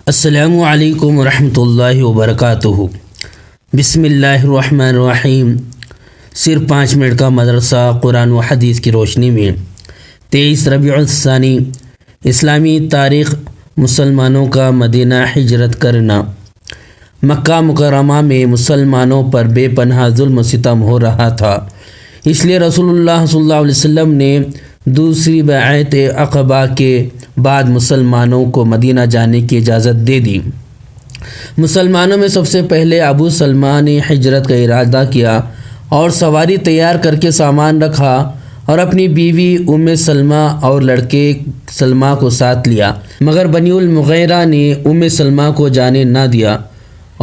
السلام علیکم ورحمۃ اللہ وبرکاتہ۔ بسم اللہ الرحمن الرحیم۔ صرف 5 منٹ کا مدرسہ قرآن و حدیث کی روشنی میں 23 ربیع الثانی اسلامی تاریخ مسلمانوں کا مدینہ ہجرت کرنا۔ مکہ مکرمہ میں مسلمانوں پر بے پناہ ظلم و ستم ہو رہا تھا، اس لیے رسول اللہ صلی اللہ علیہ وسلم نے دوسری بیعت عقبہ کے بعد مسلمانوں کو مدینہ جانے کی اجازت دے دی۔ مسلمانوں میں سب سے پہلے ابو سلمہ نے ہجرت کا ارادہ کیا اور سواری تیار کر کے سامان رکھا اور اپنی بیوی ام سلمہ اور لڑکے سلمہ کو ساتھ لیا، مگر بنی المغیرہ نے ام سلمہ کو جانے نہ دیا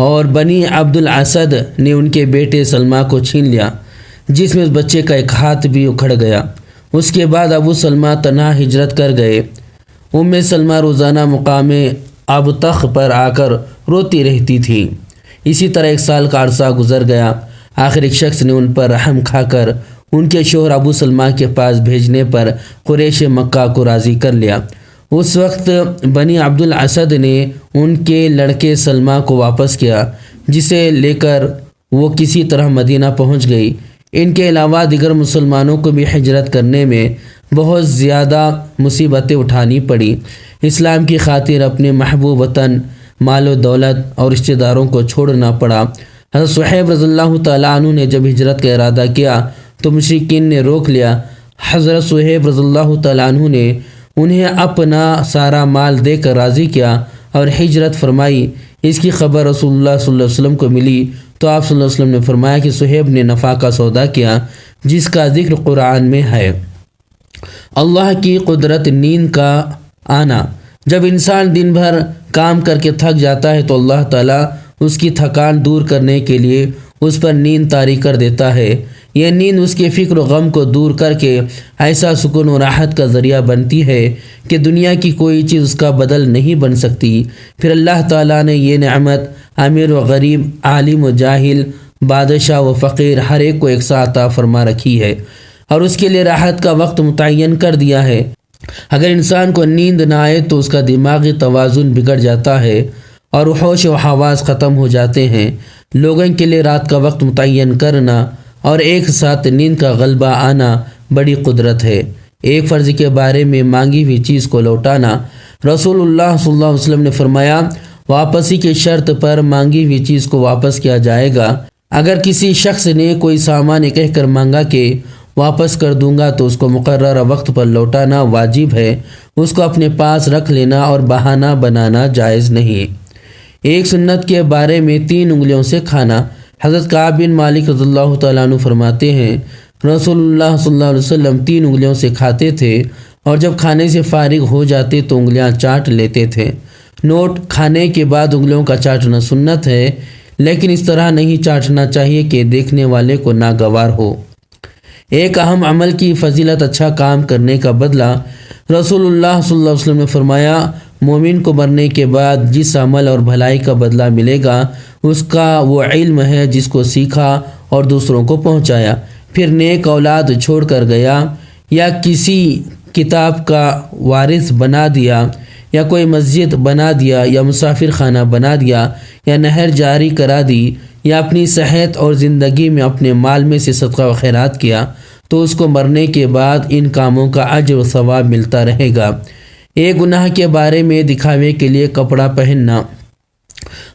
اور بنی عبد الاسد نے ان کے بیٹے سلمہ کو چھین لیا، جس میں اس بچے کا ایک ہاتھ بھی اکھڑ گیا۔ اس کے بعد ابو سلمہ تنہا ہجرت کر گئے۔ ام سلمہ روزانہ مقام ابطخ پر آ کر روتی رہتی تھی۔ اسی طرح 1 سال کا عرصہ گزر گیا۔ آخر ایک شخص نے ان پر رحم کھا کر ان کے شوہر ابو سلمہ کے پاس بھیجنے پر قریش مکہ کو راضی کر لیا۔ اس وقت بنی عبد الاسد نے ان کے لڑکے سلمہ کو واپس کیا، جسے لے کر وہ کسی طرح مدینہ پہنچ گئی۔ ان کے علاوہ دیگر مسلمانوں کو بھی ہجرت کرنے میں بہت زیادہ مصیبتیں اٹھانی پڑی۔ اسلام کی خاطر اپنے محبوب وطن، مال و دولت اور رشتہ داروں کو چھوڑنا پڑا۔ حضرت صہیب رضی اللہ تعالیٰ عنہ نے جب ہجرت کا ارادہ کیا تو مشرکین نے روک لیا۔ حضرت صہیب رضی اللہ تعالیٰ عنہ نے انہیں اپنا سارا مال دے کر راضی کیا اور ہجرت فرمائی۔ اس کی خبر رسول اللہ صلی اللہ علیہ وسلم کو ملی تو آپ صلی اللہ علیہ وسلم نے فرمایا کہ صہیب نے نفع کا سودا کیا، جس کا ذکر قرآن میں ہے۔ اللہ کی قدرت نیند کا آنا۔ جب انسان دن بھر کام کر کے تھک جاتا ہے تو اللہ تعالیٰ اس کی تھکان دور کرنے کے لیے اس پر نیند طاری کر دیتا ہے۔ یہ نیند اس کے فکر و غم کو دور کر کے ایسا سکون و راحت کا ذریعہ بنتی ہے کہ دنیا کی کوئی چیز اس کا بدل نہیں بن سکتی۔ پھر اللہ تعالیٰ نے یہ نعمت امیر و غریب، عالم و جاہل، بادشاہ و فقیر ہر ایک کو ایک ساتھ عطا فرما رکھی ہے اور اس کے لیے راحت کا وقت متعین کر دیا ہے۔ اگر انسان کو نیند نہ آئے تو اس کا دماغی توازن بگڑ جاتا ہے اور ہوش و حواس ختم ہو جاتے ہیں۔ لوگوں کے لیے رات کا وقت متعین کرنا اور ایک ساتھ نیند کا غلبہ آنا بڑی قدرت ہے۔ ایک فرض کے بارے میں مانگی ہوئی چیز کو لوٹانا۔ رسول اللہ صلی اللہ علیہ وسلم نے فرمایا، واپسی کی شرط پر مانگی ہوئی چیز کو واپس کیا جائے گا۔ اگر کسی شخص نے کوئی سامان کہہ کر مانگا کہ واپس کر دوں گا تو اس کو مقررہ وقت پر لوٹانا واجب ہے، اس کو اپنے پاس رکھ لینا اور بہانہ بنانا جائز نہیں۔ ایک سنت کے بارے میں 3 انگلیوں سے کھانا۔ حضرت کعب بن مالک رضی اللہ تعالیٰ عنہ فرماتے ہیں، رسول اللہ صلی اللہ علیہ وسلم 3 انگلیوں سے کھاتے تھے اور جب کھانے سے فارغ ہو جاتے تو انگلیاں چاٹ لیتے تھے۔ نوٹ: کھانے کے بعد انگلیوں کا چاٹنا سنت ہے، لیکن اس طرح نہیں چاٹنا چاہیے کہ دیکھنے والے کو ناگوار ہو۔ ایک اہم عمل کی فضیلت اچھا کام کرنے کا بدلہ۔ رسول اللہ صلی اللہ علیہ وسلم نے فرمایا، مومن کو مرنے کے بعد جس عمل اور بھلائی کا بدلہ ملے گا اس کا وہ علم ہے جس کو سیکھا اور دوسروں کو پہنچایا، پھر نیک اولاد چھوڑ کر گیا، یا کسی کتاب کا وارث بنا دیا، یا کوئی مسجد بنا دیا، یا مسافر خانہ بنا دیا، یا نہر جاری کرا دی، یا اپنی صحت اور زندگی میں اپنے مال میں سے صدقہ و خیرات کیا، تو اس کو مرنے کے بعد ان کاموں کا اجر و ثواب ملتا رہے گا۔ ایک گناہ کے بارے میں دکھاوے کے لیے کپڑا پہننا۔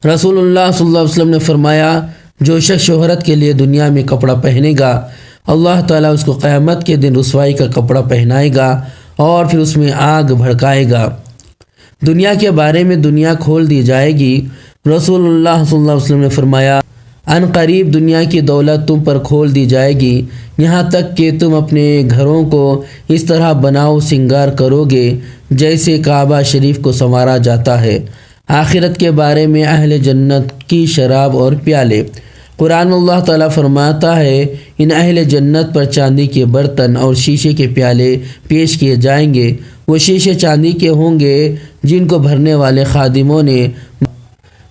رسول اللہ صلی اللہ علیہ وسلم نے فرمایا، جو شخص شہرت کے لیے دنیا میں کپڑا پہنے گا، اللہ تعالیٰ اس کو قیامت کے دن رسوائی کا کپڑا پہنائے گا اور پھر اس میں آگ بھڑکائے گا۔ دنیا کے بارے میں دنیا کھول دی جائے گی۔ رسول اللہ صلی اللہ علیہ وسلم نے فرمایا، ان قریب دنیا کی دولت تم پر کھول دی جائے گی، یہاں تک کہ تم اپنے گھروں کو اس طرح بناؤ سنگار کرو گے جیسے کعبہ شریف کو سنوارا جاتا ہے۔ آخرت کے بارے میں اہل جنت کی شراب اور پیالے۔ قرآن اللہ تعالیٰ فرماتا ہے، ان اہل جنت پر چاندی کے برتن اور شیشے کے پیالے پیش کیے جائیں گے۔ وہ شیشے چاندی کے ہوں گے جن کو بھرنے والے خادموں نے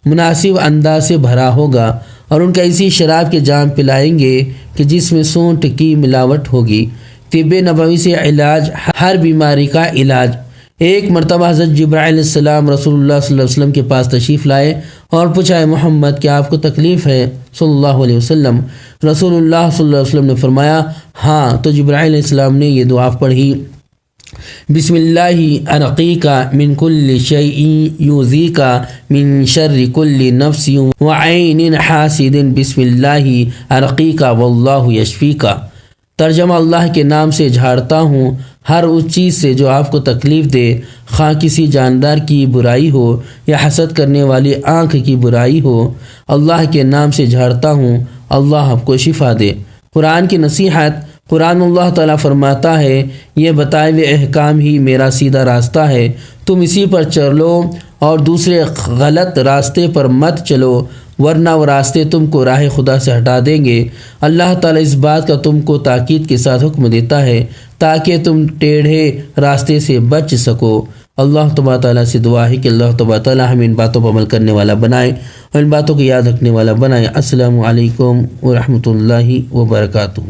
مناسب انداز سے بھرا ہوگا، اور ان کا ایسی شراب کے جام پلائیں گے کہ جس میں سونٹ کی ملاوٹ ہوگی۔ طب نبوی سے علاج، ہر بیماری کا علاج۔ ایک مرتبہ حضرت جبرائیل علیہ السلام رسول اللہ صلی اللہ علیہ وسلم کے پاس تشریف لائے اور پوچھا، اے محمد کیا آپ کو تکلیف ہے صلی اللہ علیہ وسلم؟ رسول اللہ صلی اللہ علیہ وسلم نے فرمایا ہاں، تو جبرائیل علیہ السلام نے یہ دعا پڑھی، بسم اللہ ارقیک من کل شیء یؤذیک من شر کل نفس وعین حاسد بسم اللہ ارقیک واللہ یشفیک۔ ترجمہ، اللہ کے نام سے جھاڑتا ہوں ہر اس چیز سے جو آپ کو تکلیف دے، خواہ کسی جاندار کی برائی ہو یا حسد کرنے والی آنکھ کی برائی ہو، اللہ کے نام سے جھاڑتا ہوں، اللہ آپ کو شفا دے۔ قرآن کی نصیحت۔ قرآن اللہ تعالیٰ فرماتا ہے، یہ بتائے ہوئے احکام ہی میرا سیدھا راستہ ہے، تم اسی پر چلو اور دوسرے غلط راستے پر مت چلو، ورنہ وہ راستے تم کو راہ خدا سے ہٹا دیں گے۔ اللہ تعالیٰ اس بات کا تم کو تاکید کے ساتھ حکم دیتا ہے تاکہ تم ٹیڑھے راستے سے بچ سکو۔ اللہ تبارک تعالیٰ سے دعا ہے کہ اللہ تبارک تعالیٰ ہمیں ان باتوں پر عمل کرنے والا بنائے اور ان باتوں کو یاد رکھنے والا بنائے۔ السلام علیکم ورحمۃ اللہ وبرکاتہ۔